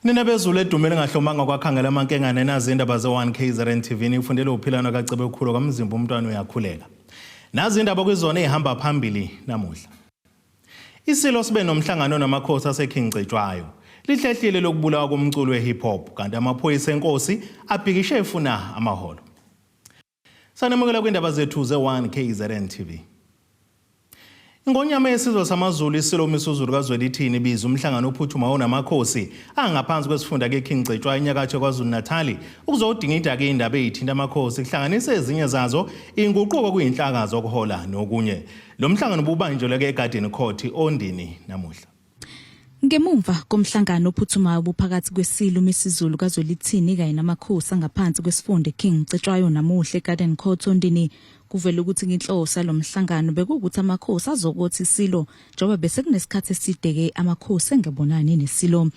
Ninabezulu edumele ngahlomanga kwakhangela amankengane nazi indaba ze-1KZNTV ifundele uphilano kacebe ukukhulu kamzimba umntwana uyakhuleka. Nazi indaba kwizona ehamba phambili namuhla. Isilo sibe nomhlangano namakhosi asekhingcetshwayo. Lihlehlile lokubulawa komculo we-hip hop kanti amaphoyisa enkosi abhikishe efuna amaholo. Sanemukela kwindaba zethu ze-1KZNTV. Ingonyama yesizwe samaZulu Isilo misuzulu kaZwelithini ibiza umhlangano ophuthumayo namakhosi angaphansi kwesifunda kekhingcetshwayo enyakatho KwaZulu-Natal ukuzodingida ke indaba ezithinta amakhosi kuhlanganise ezinye zazo inguquko kuyinhlaka zokuhola nokunye. Lo mhlangano ububanjelwe ke eGarden Court ondini namuhla. Ngemumva komhlangano ophuthumayo buphakathi kwesilo misizulu kaZwelithini kanye namakhosi angaphansi kwesifunda kekhingcetshwayo namuhla eGarden Court ondini kuvela ukuthi inhloso lomhlangano bekuwukuthi amakhosi azokuthi Isilo njengoba bese kunesikhathi eside ke amakhosi engebonani neSilo.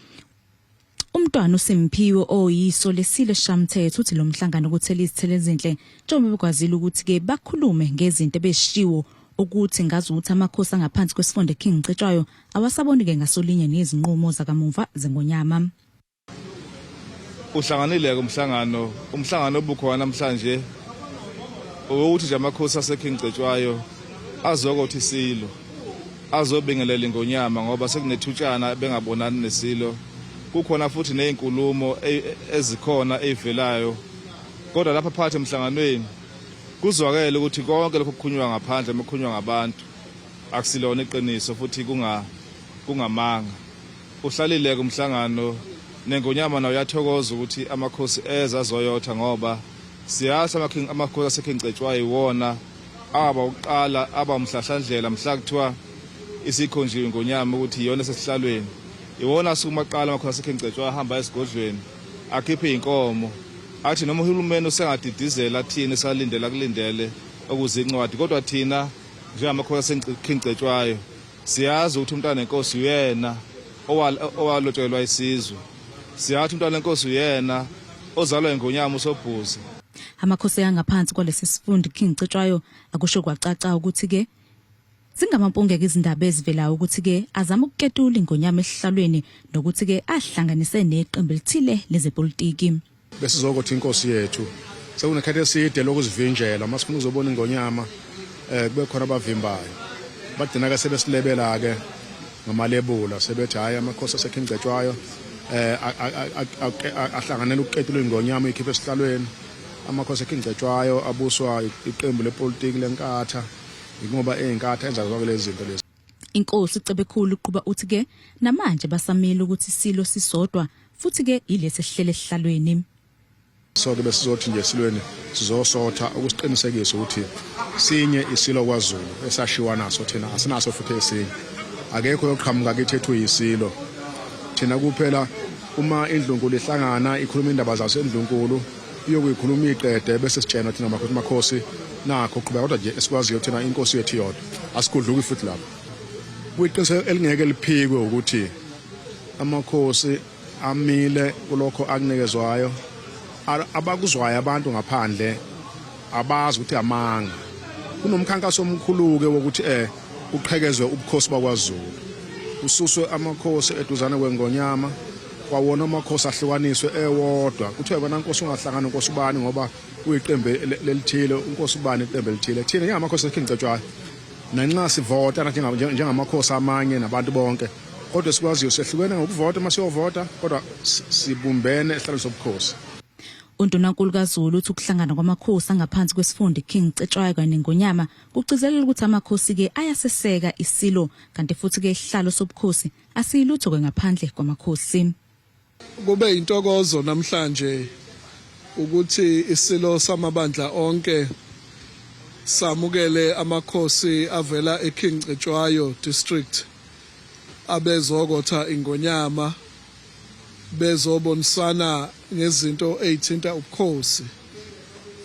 Umntwana uSimphiwe oyiso leSilo Shamthetho uthi lo mhlangano kuthela izithelo ezinhle njengoba bekwazile ukuthi ke bakhulume ngezinto ebeshiwo ukuthi ngazi ukuthi amakhosi angaphansi kwesifunda kekhingcetshwayo awasaboni ke ngasolinye nezinqumo zakamuva zengonyama. Uhlanganile ke umhlangano obukhona namhlanje ukuthi nje amakhosi asekhingcetshwayo azokuthi Isilo azobingelela ingonyama ngoba sekunethutshana bengabonani neSilo. Kukhona futhi nezinkulumo ezikhona ezivelayo kodwa lapha phakathi emhlanganweni kuzwakele ukuthi konke lokho kukhulunywa ngaphandle emakhulunywa ngabantu akusilona iqiniso futhi kungamanga. Uhlalile kumhlangano nengonyama nayo yathokoza ukuthi amakhosi eza azoyotha ngoba siyazi amakhosi asekhingcetshwayo iwona abawuqala abamhlahlandlela mhla kuthiwa isikhonjiwe ingonyama ukuthi iyona sesihlalweni. Iwona sukumaqala amakhosi asekhingcetshwayo ahamba esigodlweni akhiphe inkomo athi noma uhulumeni usengadidizela thina salindela kulindele okuzincwadi kodwa thina njengamakhosi asekhingcetshwayo siyazi ukuthi umntwana wenkosi uyena owalotshelwa isizwe. Siyathi umntwana wenkosi uyena ozalwa ingonyama usobhuza. Amakhosi angaphansi kwalesi sifunda kekhingcetshwayo akusho kwacaca ukuthi ke zingamampunge izindaba ezivelayo ukuthi ke azama ukuketula ingonyama esihlalweni nokuthi ke ahlanganise neqembu elithile lezepolitiki. Besizokuthi inkosi yethu sekunekhathi eside lokuzivinjela masifuna ukuzobona ingonyama kube khona abavimbayo bagcina ke sebesilebela ke ngamalebula sebethi hayi amakhosi asekhingcetshwayo ahlanganele ukuketula ingonyama ikhiphe esihlalweni. Amakhosi asekhingcetshwayo abuswa iqembu lepolitiki lenkatha ngoba ezinkatha enza zonke lezi zinto lezi. Inkosi icebe khulu uqhuba uthi ke namanje basamile ukuthi Isilo sisodwa futhi ke ilesi sihlele esihlalweni. So ke besizothi nje esilweni sizosotha ukusiqinisekisa ukuthi sinye Isilo kwaZulu esashiwa naso thina asinaso futhi esinye. Akekho yoqhamuka kithi ethu yisilo. Thina kuphela uma indlunkulu ihlangana ikhuluma indaba zaso endlunkulu iyokuyikhuluma iqede bese sitshena thina amakhosi nakho qhubeka kodwa nje esikwaziyo thina inkosi yethu yodwa asikudluki futhi lapho. Kuyiqiniso elingeke liphikwe ukuthi amakhosi amile kulokho akunikezwayo abakuzwayo abantu ngaphandle abazi ukuthi amanga. Kunomkhankaso omkhulu ke wokuthi uqhekezwe ubukhosi bakwaZulu. Ususwe amakhosi eduzane kwengonyama kwawona amakhosi ahlukaniswe ewodwa kuthiwa bona inkosi ungahlangana inkosi ubani ngoba uyiqembe lelithile inkosi ubani iqembe lelithile. Thina njengamakhosi asekhingcetshwayo nanxa sivota njengamakhosi amanye nabantu bonke kodwa sikwaziyo sehlukene ngokuvota masiyovota kodwa sibumbene esihlalo sobukhosi. UNdunankulu kaZulu uthi ukuhlangana kwamakhosi angaphansi kwesifunda kekhingcetshwayo kanye nengonyama kugcizelela ukuthi amakhosi ke ayaseseka Isilo kanti futhi ke isihlalo sobukhosi asiyilutho ke ngaphandle kwamakhosi. Kube intokozo namhlanje ukuthi Isilo samabandla onke samukele amakhosi avela eKhingcetshwayo district abezokotha ingonyama bezobonisana ngezinto ezithinta ubukhosi.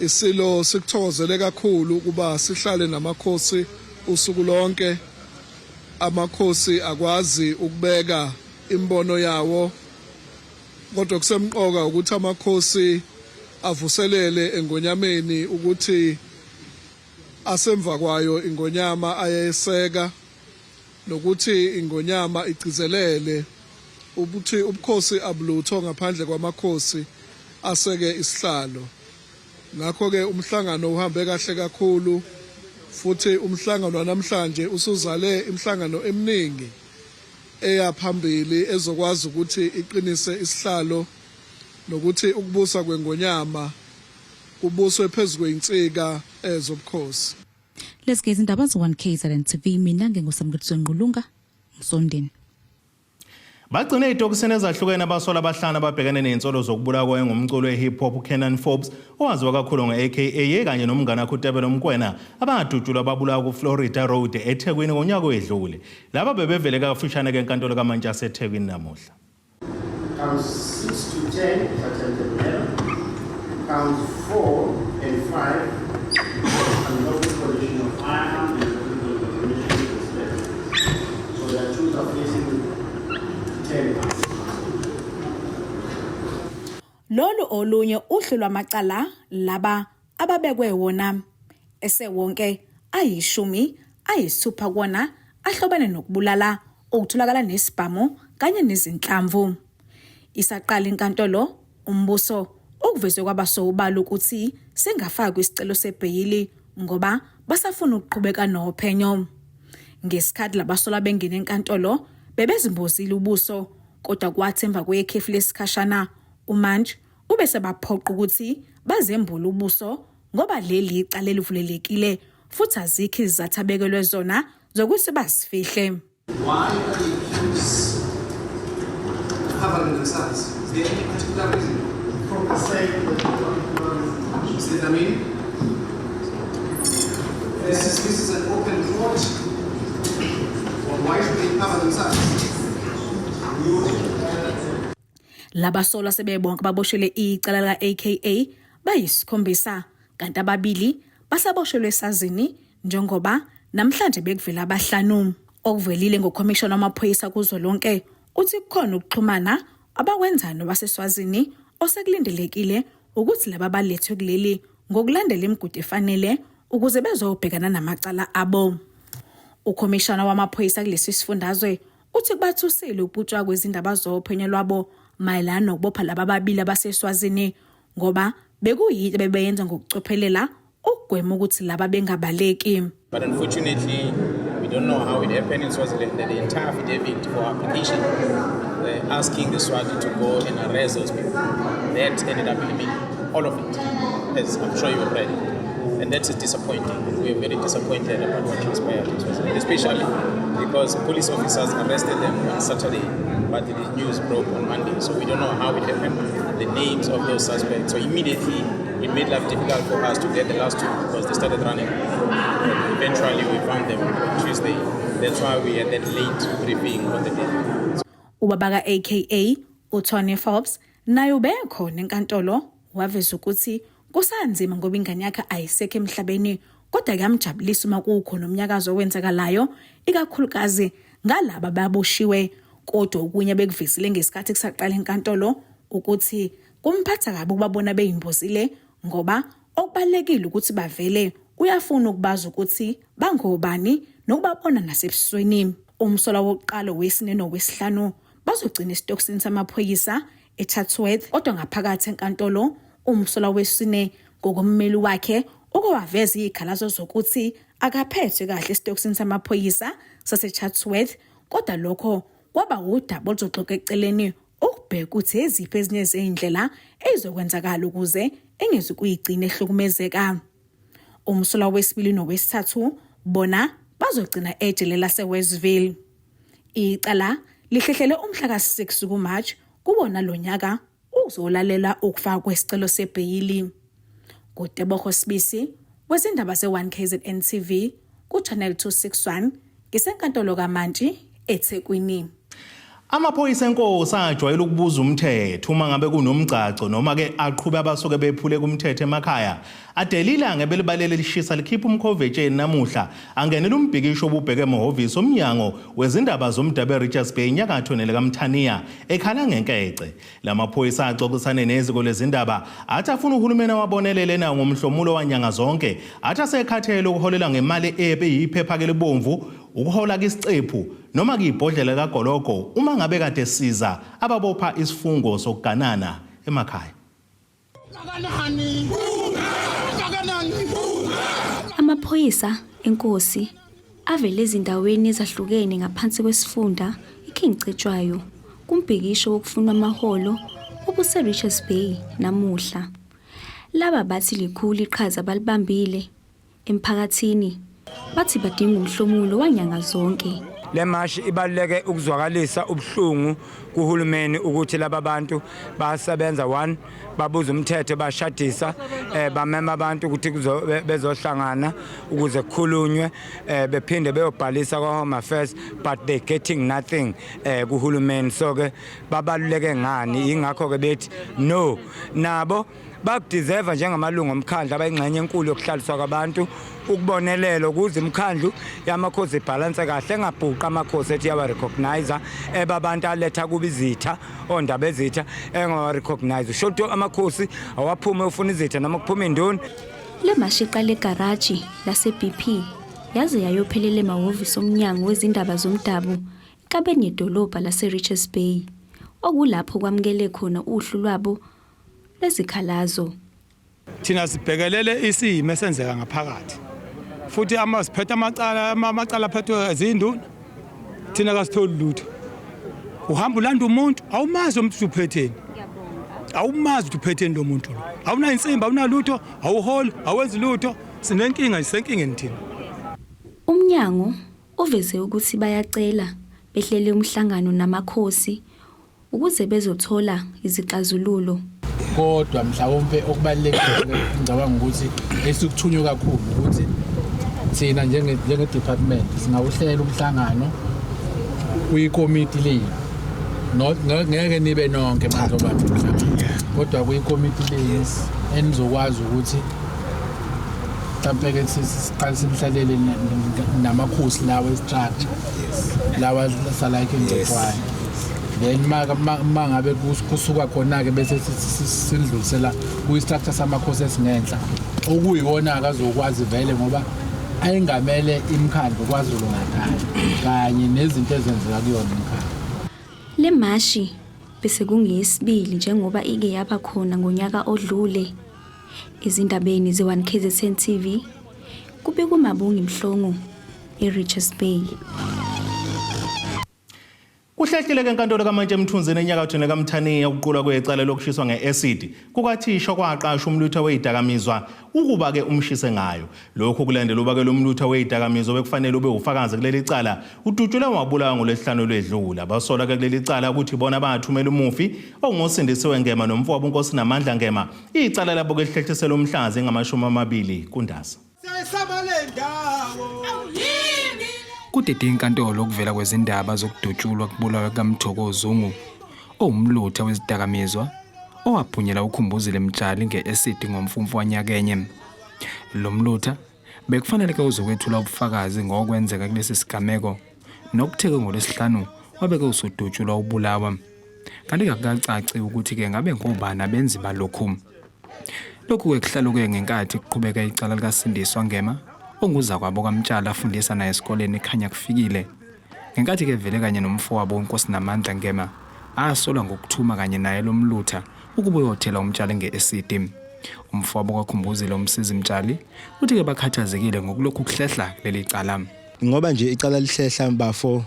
Isilo sikuthokozele kakhulu ukuba sihlale namakhosi usuku lonke. Amakhosi akwazi ukubeka imbono yawo kodwa kusemqoka ukuthi amakhosi avuselele engonyameni ukuthi asemva kwayo ingonyama ayeseka nokuthi ingonyama igcizelele ukuthi ubukhosi abulutho ngaphandle kwamakhosi aseke isihlalo. Ngakho-ke umhlangano uhambe kahle kakhulu futhi umhlangano namhlanje usuzale imihlangano eminingi eyaphambili ezokwazi ukuthi iqinise isihlalo nokuthi ukubusa kwengonyama kubuswe phezulu kweinsika ezobukhosi. Lezi izindaba zo1KZNTV, mina nginguSamkethiswe Ngqulunga Msondeni. Bagcine itokisini ezahlukene abasola abahlanu ababhekene nezinsolo zokubulawa ngomculo we-hip hop Kenan Forbes owaziwa kakhulu nge-AKA kanye nomngane wakhe uTebelo Mkwena abadutshulwa babulawa ku-Florida Road eThekwini ngonyaka oyedlule. Laba bebevele kafishane enkantolo kaMantshasa eThekwini namuhla. Counts 6 to 10 attempted murder. Counts 4 and 5 unlawful possession of firearms and commission of suspects. So the two are facing 10 counts. Lolu olunye uhlu lwamacala laba ababekwe wona esewonke ayisithupha kona ahlobene nokubulala okutholakala nesibhamu kanye nezinhlamvu. Isaqala inkantolo umbuso okuvezwe kwabasobala ukuthi singafakwa isicelo sebheyili ngoba basafuna ukuqhubeka nophenyo. Ngesikhathi labasola bengena enkantolo bebezimbozile ubuso kodwa kwathi emva kwekhefu lesikhashana umanje ubese baphoqa ukuthi bazembule ubuso ngoba leli icala elivulelekile futhi azikho izizathu abekelwe zona zokuthi basifihle. Why are the accused covering themselves? Is there any particular reason? From the sake of the See what I mean? This is an open court. Well, why should they cover themselves? Labasola sebebonke baboshele icala la AKA bayisikhombisa kanti ababili basaboshelwe esazini njengoba namhlanje bekuvela abahlanu. Okuvelile ngokomishona wamaphoyisa kuzolonke uthi kukhona ukuxhumana abakwenzayo nobaseswazini osekulindelekile ukuthi laba balethwe kuleli ngokulandela imigudu efanele ukuze bezobhekana namacala abo. Ukomishona wamaphoyisa kulesi sifundazwe uthi kubathusile ukubutshwa kwezindaba zophenyo lwabo mayelana nokubopha laba babili abaseswazini ngoba bekuyinto bebeyenza ngokucophelela ukugwema ukuthi laba bengabaleki. But unfortunately, we don't know how it happened in Swaziland that the entire affidavit for application asking the Swazi to go and arrest those people, that ended up in the middle. All of it, as I'm sure you have read. And that is disappointing. We are very disappointed about what transpired in Swaziland, especially because police officers arrested them on Saturday, but the news broke on Monday. So we don't know how it happened, the names of those suspects. So immediately, it made life difficult for us to get the last two because they started running. And eventually, we found them on Tuesday. That's why we had that late briefing on the day. Ubabaka AKA uTony Forbes naye ubekhona enkantolo waveza ukuthi kusanzima ngoba ingane yakhe ayisekho emhlabeni kodwa kuyamjabulisa uma kukhona umnyakazo owenzakalayo ikakhulukazi ngalabo baboshiwe kodwa okunye bekuvisile ngesikhathi kusaqala enkantolo ukuthi kumphatha kabi ukubabona beyimbozile ngoba okubalekile ukuthi bavele uyafuna ukubaza ukuthi bangobani nokubabona nasebusweni. Umsola wokuqala wesine nowesihlanu bazogcina isitokisini samaphoyisa eChatsworth kodwa ngaphakathi enkantolo umsola wesine ngokommeli wakhe okwaveza izikhalazo zokuthi akaphethwe kahle isitokisini samaphoyisa saseChatsworth kodwa lokho kwaba udaba oluzoxoxa eceleni ukubheka ukuthi eziphi ezinye izindlela ezizokwenzakala ukuze engezi kuyigcina ehlukumezeka. Umsola wesibili nowesithathu bona bazogcina ejele laseWestville. Icala lihlehlele umhla ka-6 kuMarch kubona lonyaka uzolalela ukufaka kwesicelo sebheyili. Namakhosi.Bavelile wezindaba ze1KZNTV ku-Channel 261 ngisenkantolo kaMantshi eThekwini. Amaphoyisa enkosi ajwayele ukubuza umthetho uma ngabe kunomgcaco noma ke aqhube abasuke bephule kumthetho emakhaya. Adelile angebelibalele lishisa likhipha umkhovetsheni namuhla angenela umbhikisho obubheke emahhovisi omnyango wezindaba zomdabe Richards Bay enyakatho nelekaMthaniya ekhala ngenkece. Lamaphoyisa axoxisane neziko lezindaba athi afuna uhulumeni wabonelele nawo ngomhlomulo wanyanga zonke athi asekhathele ukuholela ngemali ebeyiphepha ke libomvu ukuhola kisicephu noma kuyibhodlela kagologo uma ngabe kade siza ababopha isifungo sokuganana emakhaya. Amaphoyisa enkosi avele ezindaweni ezahlukene ngaphansi kwesifunda iKing Cetshwayo kumbhikisho wokufuna amaholo obuse-Richards Bay namuhla. Laba bathi likhulu iqhaza balibambile emphakathini bathi badinga umhlomulo wanyanga zonke. Le mashi ibaluleke ukuzwakalisa ubuhlungu kuhulumeni ukuthi laba bantu basebenza 1 babuza umthetho bashadisa bamema abantu ukuthi bezohlangana ukuze kukhulunywe bephinde beyobhalisa kwa Home Affairs but they getting nothing kuhulumeni. So ke babaluleke ngani ingakho ke bethi no nabo bakudeserve njengamalungu omkhandla abayingxenye enkulu yokuhlaliswa kwabantu ukubonelela ukuze imkhandlu yamakhosi ibalance kahle engabhuqa amakhosi ethi yawa recognize ebabantu aletha kubizitha ondaba ezitha engawa recognize shoto amakhosi awaphuma ufuna izitha noma kuphuma indoni. Le mashi iqale egarage lase BP yaze yayophelele emahhovisi omnyango wezindaba zomdabu enkabeni yedolobha lase Richards Bay okulapho kwamukele khona uhlu lwabo lezikhalazo. Thina sibhekelele isimo esenzeka ngaphakathi futhi amasiphethe amacala phethwe ezinduna thina kasitholi lutho. Uhamba ulanda umuntu awumazi umuntu uphetheni, awumazi ukuthi uphetheni lo muntu lo, awuna insimbi awunalutho awuholi awenzi lutho sinenkinga isenkingeni thina. Umnyango uveze ukuthi bayacela behlele umhlangano namakhosi ukuze bezothola izixazululo. Kodwa mhlawumbe okubalekile ngicabanga ukuthi esukuthunywa kakhulu ukuthi thina njenge department singawuhlela umhlangano kuyikomiti leyi ngeke nibe nonke manje abantu kodwa kuyikomiti leyi enizokwazi ukuthi mhlawumbe ke siqale simhlalele namakhosi lawa estructure lawa salike ngicwayo. Then mangabe kusuka khona ke bese sindlulisela kuyistructure samakhosi esingenhla okuyikona akazokwazi vele ngoba ayingamele imkhandlo kwaZulu Natal kanye nezinto ezenzeka kuyona imkhandlo. Le mashi bese kungiyesibili njengoba ike yaba khona ngonyaka odlule. Izindabeni ze1KZN TV kube kumabungi Mhlongo eRichards Bay. Kuhlehlile ke enkantolo kaMantshi eMthunzini enyakathweni kaMthaniya ukuqulwa kwecala lokushiswa ngeacid kukathisha kwaqasha umlutho weyidakamizwa ukuba ke umshise ngayo. Lokho kulandela uba ke lo mlutho weyidakamizwa bekufanele ube ufakazi kuleli cala udutshulwe wabulawa ngolesihlanu lwedlula. Basola ke kuleli cala ukuthi bona bathumela umufi ongosindisiwe ngema nomfowabo uNkosi Namandla ngema icala labo ke lihlehlisela umhlazi ngama-20 kuNdasa. Kudede inkantolo ukuvela kwezindaba zokudutshulwa kubulawa kaMthokozungu owumlutha wezidakamizwa owaphunyela ukhumbuzile Mtshali ngeacid ngomfumfu wanyakenye. Lo mlutha bekufanele ke uzokwethula ubufakazi ngokwenzeka kulesi sigameko nokutheke ngolesihlanu wabeke usudutshulwa ubulawa. Kanti akacaci ukuthi ke ngabe ngobani abenzi balokhu. Lokhu ke kuhlaluke ngenkathi kuqhubeka icala likaSindiswa ngema onguza kwabo kaMtshali afundisa naye esikoleni ekhanya kufikile. Ngenkathi ke vele kanye nomfowabo uNkosi Namandla ngema asola ngokuthuma kanye naye lo mlutha ukuba uyothela uMtshali ngeacid. Umfowabo kakhumbuzile umsizi Mtshali uthi ke bakhathazekile ngokulokhu kuhlehla leli cala. Ngoba nje icala lihlehla mbafo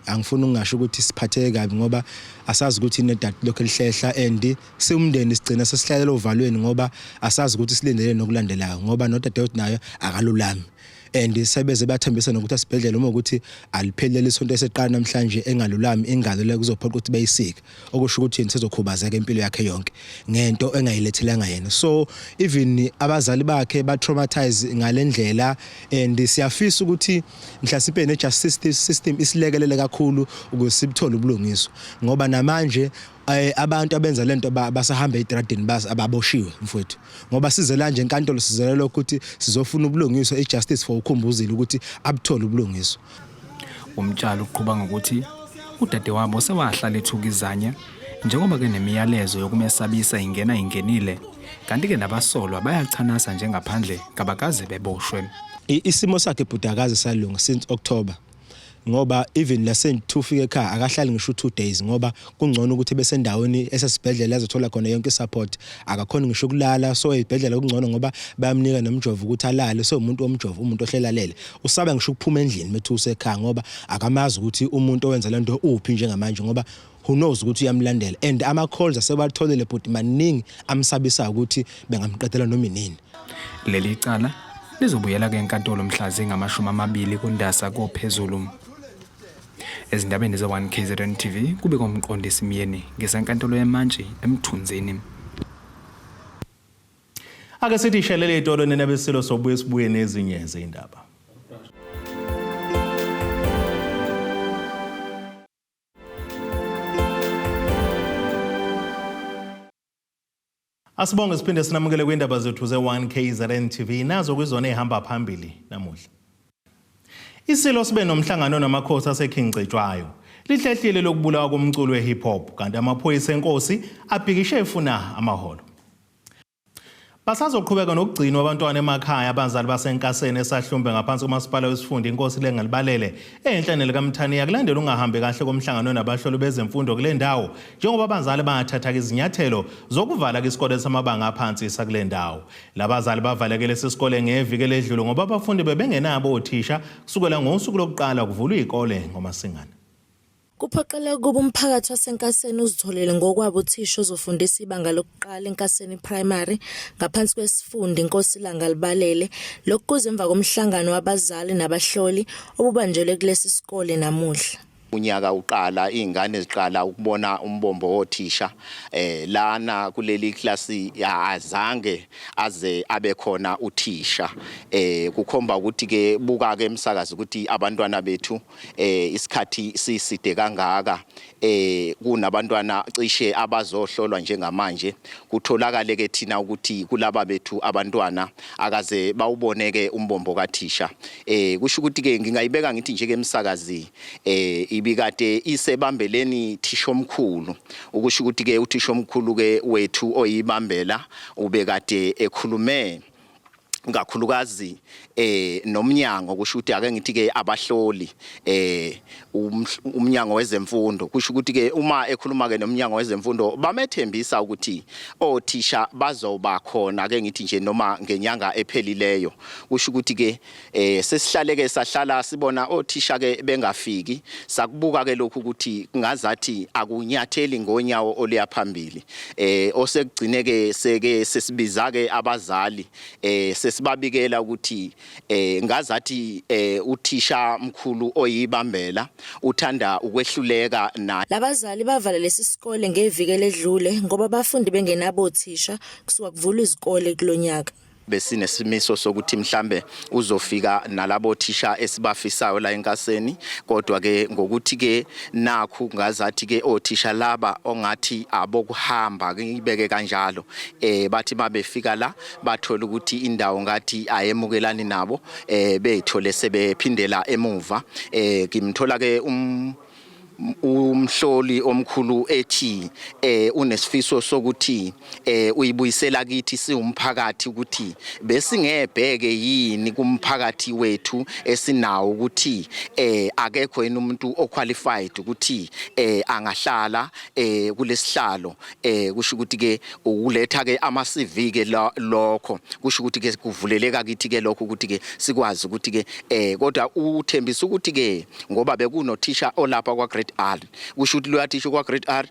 angifuni ungasho ukuthi siphatheke kabi ngoba asazi ukuthi inedad lokho lihlehla and siumndeni sigcina sesihlalela ovalweni ngoba asazi ukuthi silindele nokulandelayo ngoba nodadewethu nayo akalulami. And sebeze bathembisa nokuthi asibhedlela uma ukuthi aliphelele isonto eseqala namhlanje engalulami ingalo kuzophoqa ukuthi bayisike okusho ukuthi yena sezokhubazeka impilo yakhe yonke ngento engayilethelanga yena. So even abazali bakhe ba traumatize ngalendlela and siyafisa ukuthi mhlawumbe nejustice system isilekelele kakhulu ukuze sibthole ubulungiswa ngoba namanje abantu abenza lento basahamba edradini ababoshiwe mfowethu ngoba sizela nje enkantolo sizelela ukuthi sizofuna ubulungiswa ejustice for ukhumbuzile ukuthi abuthole ubulungiswa. Umtshali uqhubha ngokuthi udade wabo sewahlala ethukizanya njengoba ke nemiyalezo yokumesabisa ingenile kanti ke nabasolwa bayachanasa njengaphandle kabakaze beboshwe. Isimo sakhe bhudakazi salunga since October ngoba even lasentu ufike ekhaya akahlali ngisho 2 days ngoba kungcono ukuthi besendaweni esesibhedlela azothola khona yonke support akakhona ngisho kulala so ezibhedlela kungcono ngoba bayamnika nomjovo ukuthi alale so umuntu omjovo umuntu ohlelalele usaba ngisho ukuphuma endlini methu usekhaya ngoba akamazi ukuthi umuntu owenza lento uphi njengamanje ngoba who knows ukuthi uyamlandela and ama calls asebatholele but maningi amsabisa ukuthi bengamqedela noma inini. Leli cala lizobuyela ke enkantolo mhla zingama20 kuNdasa kophezulu. Ezindabeni ze1KZNTV kube komqondisi Miyeni ngesenkantolo yemantshi eMthunzini. Ake sithi shelele itolo nenabesilo sobuye sibuye nezinye izindaba. Asibonge siphinde sinamukele kwindaba zethu ze1KZNTV nazo kwizona ehamba phambili namuhla. Isilo sibe nomhlangano namakhosi aseKingcetshwayo. Lihlehlile lokubulawa komculo wehip hop kanti amaphoyisa enkosi abhikishe efuna amaholo. Basazoqhubeka nokugcinwa abantwana emakhaya abazali basenkaseni esahlumbe ngaphansi komasipala wesifunda inkosi lengalibalele enhlanele kaMthaniya kulandela ungahambe kahle komhlangano nabahloli bezemfundo kule ndawo njengoba abazali bathatha izinyathelo zokuvala isikole samabanga aphansi sakule ndawo. Labazali bavalekele isikole ngeviki ledlule ngoba abafundi bebengenabo othisha kusukela ngosuku lokuqala kuvulwa izikole ngomasingana. Kuphoqeleka kuba umphakathi wasenkaseni uzitholele ngokwabo uthisha ozofundisa ibanga lokuqala enkaseni primary ngaphansi kwesifunda inkosi Langalibalele lokhu kuze emva komhlangano wabazali nabahloli obubanjelwe kulesi sikole namuhla. Unyaka uqala izingane ziqala ukubona umbombo othisha lana kuleli klasi azange aze abe khona uthisha kukhomba ukuthi ke buka ke emsakazi ukuthi abantwana bethu isikhathi siside kangaka kunabantwana cishe abazohlolwa njengamanje kutholakale ke thina ukuthi kulaba bethu abantwana akaze bawuboneke umbombo kathisha kusho ukuthi ke ngingayibeka ngithi nje ke emsakazi ibikade isebambeleni thisha omkhulu ukusho ukuthi ke uthisha omkhulu ke wethu oyibambela ubekade ekhulume ngakhulukazi nomnyango kusho ukuthi ake ngithi ke abahloli umnyango wezemfundo kusho ukuthi ke uma ekhuluma ke nomnyango wezemfundo bamethembisa ukuthi othisha bazoba khona ake ngithi nje noma ngenyanga ephelileyo kusho ukuthi ke sesihlale ke sahlala sibona othisha ke bengafiki sakubuka ke lokhu ukuthi ngazathi akunyatheli ngonyawo oliya phambili osekugcine ke seke sesibiza ke abazali sesibabikela ukuthi ngazathi uthisha mkhulu oyibambela uthanda ukwehluleka na labazali bavala lesi sikole ngeviki ledlule ngoba abafundi bengenabo othisha kusuka kuvulwa izikole kulonyaka. Besinesimiso sokuthi mhlambe uzofika nalabo thisha esibafisayo la enkaseni kodwa ke ngokuthi ke nakhu ngazathi ke othisha laba ongathi abokuhamba ngibeke kanjalo bathi mabefika la bathola ukuthi indawo ngathi ayemukelani nabo beyithole sebephindela emuva ngimthola ke umhloli omkhulu ethi unesifiso sokuthi uyibuyisela kithi siwumphakathi ukuthi besingebheke yini kumphakathi wethu esinawo ukuthi akekho yena umuntu oqualified ukuthi angahlala kulesihlalo kusho ukuthi ke ukuletha ke ama CV ke lokho kusho ukuthi ke kuvuleleka kithi ke lokho ukuthi ke sikwazi ukuthi ke kodwa uthembisa ukuthi ke ngoba bekunothisha olapha kwa grade R kusho ukuthi lo athisha kwa grade R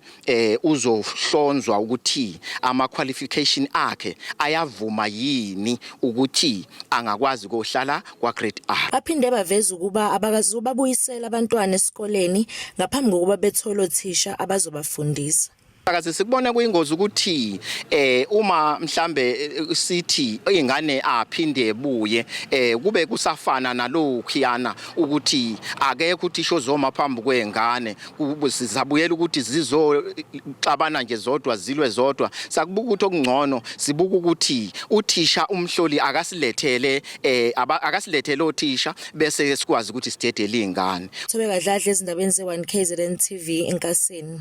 uzohlonzwa ukuthi ama qualification akhe ayavuma yini ukuthi angakwazi ukuhlala kwa grade R. Baphinde baveza ukuba abakazobabuyisela abantwana esikoleni ngaphambi kokuba bethola othisha abazobafundisa. Akaze sikubone kuyingozi ukuthi uma mhlambe sithi ingane aphinde ebuye kube kusafana nalokhiyana ukuthi akekho uthisha ozoma phambi kwengane sizabuyela ukuthi zizoxabana nje zodwa zilwe zodwa sakubuka ukuthi okungcono sibuka ukuthi uthisha umhloli akasilethele othisha bese sikwazi ukuthi sidedele izingane. Thobeka Dladla ezindabeni ze1KZNTV enkasini.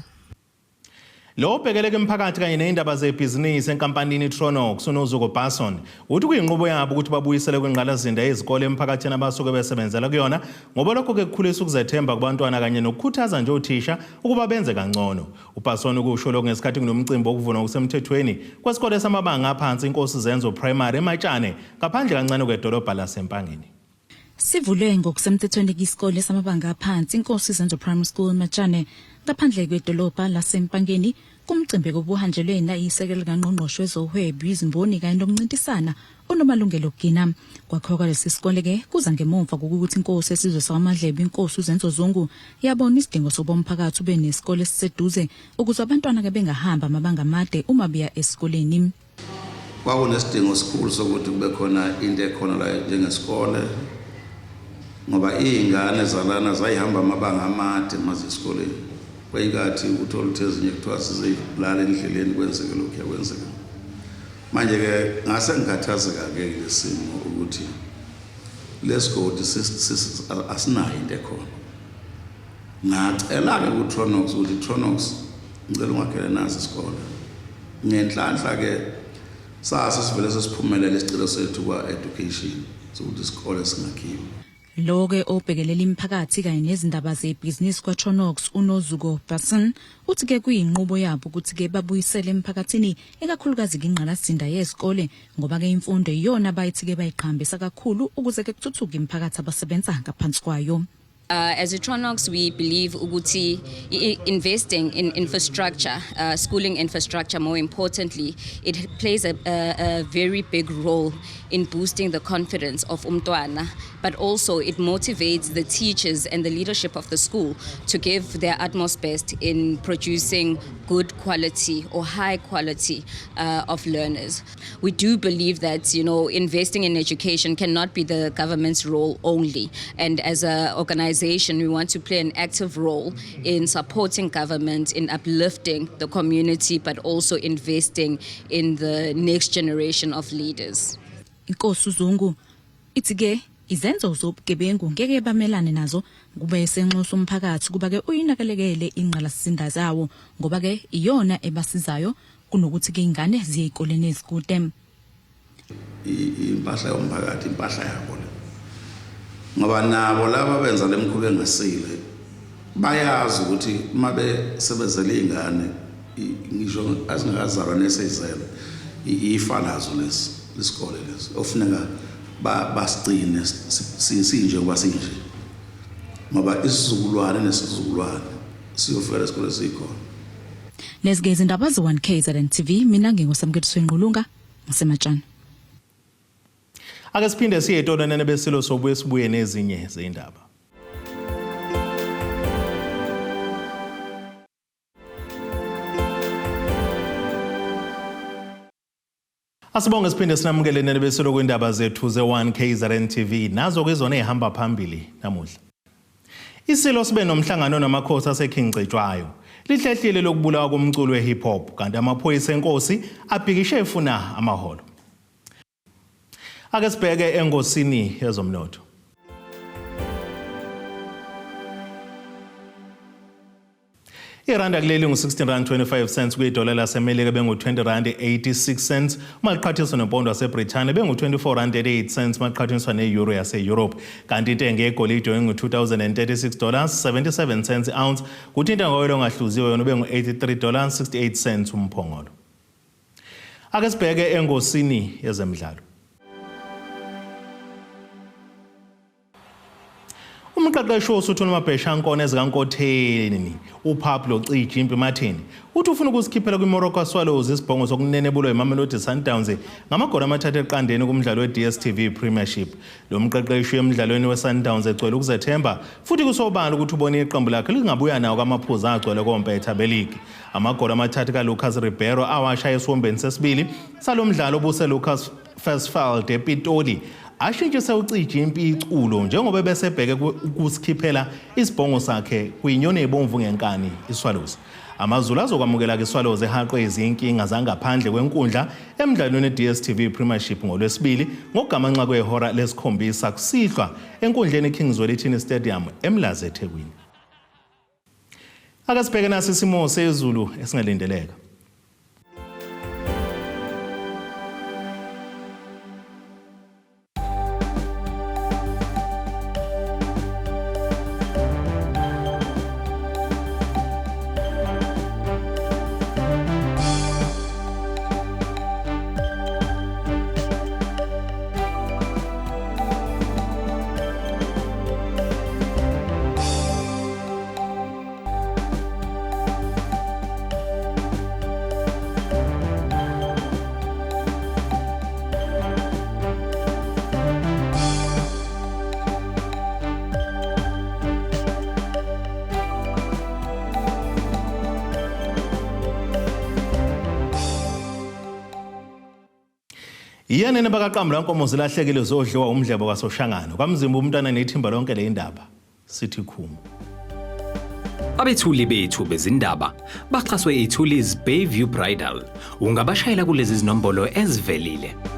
Lo obhekeleke emphakathi kanye neindaba zebhizinisi enkampanini Tronox unozuko Bason uthi kuyinqubo yabo ukuthi babuyisele kwingqalasizinda ezikole emphakathini abasuke besebenzela kuyona ngoba lokho ke kukhulisa ukuzethemba kubantwana kanye nokukhuthaza nje othisha ukuba benze kangcono. uBason ukusho lokho ngesikhathi kunomcimbi wokuvuna okusemthethweni kwesikole samabanga aphansi Inkosi.Bavelile eMatshane ngaphandle kancane kwedolobha laseMpangeni. Sivulwe ngokusemthethweni kwisikole samabanga aphansi Inkosi.Bavelile eMatshane ngaphandle kwedolobha laseMpangeni kumcimbi kobuhanjelwe nayisekela kaNgqongqoshe wezohwebo izimboni kanye nokuncintisana onomalungelo okugcina. Kwakho lesi sikole ke kuza ngemuva kokuthi Inkosi esizwe samadlebe Inkosi uZenzo yabona isidingo sobomphakathi ube nesikole esiseduze ukuze abantwana ke bengahamba amabanga amade uma beya esikoleni. Kwakunesidingo esikhulu sokuthi kube khona into ekhona la njengesikole ngoba izingane zalana zayihamba amabanga amade mazisikoleni. Kwayingathi uthola ukuthi ezinye kuthiwa sizilala endleleni kwenzeke lokhu yakwenzeka. Manje ke ngase ngikhathazeka ke lesimo ukuthi lesigodi asinayo into ekhona. Ngacela ke ku Tronox ukuthi Tronox ngicela ungakhele nazi isikole. Ngenhlanhla ke sase sivele sesiphumelele isicelo sethu kwa education sokuthi isikole singakhiwa. Loke obhekelela imphakathi kanye nezindaba zebhizinisi kwaTronox unozuko Bason uthi ke kuyinqubo yabo ukuthi ke babuyisele emphakathini ekakhulukazi ingqalasizinda yezikole ngoba ke imfundo iyona bayithi ke bayiqhambisa kakhulu ukuze ke kuthuthuke imphakathi abasebenza ngaphansi kwayo. As a Tronox, we believe Uguti investing in infrastructure, schooling infrastructure, more importantly, it plays a very big role in boosting the confidence of umntwana, but also it motivates the teachers and the leadership of the school to give their utmost best in producing good quality or high quality of learners. We do believe that, investing in education cannot be the government's role only, and as an organization, we want to play an active role in supporting government, in uplifting the community, but also investing in the next generation of leaders. Inkosi uZungu ithi ke izenzo zobugebengu ngeke bamelane nazo kube senxusa umphakathi kuba ke uyinakelekele ingqalasizinda zawo ngoba ke iyona ebasizayo kunokuthi ke ingane ziye ezikoleni ezikude. Impahla yomphakathi impahla yabo ngoba nabo laba benza lemkhubo engasile bayazi ukuthi mabe sebenzele izingane ngisho azingazalwa nesizelo ifalazo lesikole lesi ofuneka basigcine sinje ngoba sinje ngoba isizukulwane nesizukulwane siyofika esikole sikhona. Nezigezi indaba ze1KZNTV mina ngingosamkethiswe Nqulunga ngaseMatshane. Ake siphinde siye etonanene besilo sobuye sibuye nezinye zeindaba. Asibonge siphinde sinamukele nebesilo kwindaba zethu ze1KZNTV nazo kwezona ehamba phambili namuhla. Isilo sibe nomhlangano namakhosi asekhingcetshwayo. Lihlehlile lokubulawa komculo wehip hop kanti amaphoyisa enkosi abhikishe efuna amaholo. Ake sibheke engosini yezomnotho. Iranda kuleli ngu-16.25 kwidola laseMelika bengu-20.86 maliqhathaniswa nempondo yaseBrithani bengu-24.88 maliqhathaniswa ne-euro yase-Europe kanti intengo yegolide bengu-$2,036.77 ounce kuthi intengo yoyilo ongahluziwe yona bengu-$83.68 umphongolo. Ake sibheke engosini yezemidlalo. Umqeqeshi wosuthu lwamabheshankone ezikaNkotheni uPablo Cijimpi Martin uthi ufuna ukusikhiphela kwiMorocco Swallows isibhongo sokunenebulwa eMamelodi Sundowns ngamagoli amathathu eqandeni kumdlalo weDStv Premiership. Lo mqeqeshi emidlalweni weSundowns egcwele ukuzethemba futhi kusobala ukuthi ubone iqembu lakhe lingabuya nawo kwamaphuzu agcwele kompetha beligi. Amagoli amathathu kaLucas Ribeiro awashaya esiwombeni sesibili salomdlalo obuse Lucas Versfeld ePitoli ashintshise uCijimpi iculo njengoba besebheke ukusikhiphela isibhongo sakhe kwinyoni ebomvu ngenkani iSwallows. AmaZulu azokwamukela ke iSwallows ehaqwe izinkinga zangaphandle kwenkundla emidlalweni weDStv Premiership ngolwesibili ngokugamanxa kwehora lesikhombisa kusihlwa enkundleni eKingswell Stadium eMlazi eThekwini. Ake sibheke naso isimo sezulu esingalindeleka. Iyanene bakaqamba lankomo zilahlekile zodliwa umdlebo kwaSoshangane. Kwamzimba umntwana nethimba lonke le indaba. Sithi khuma. Abethuli bethu bezindaba baxhaswe iThuli's Bayview Bridal. Ungabashayela kulezi zinombolo ezivelile.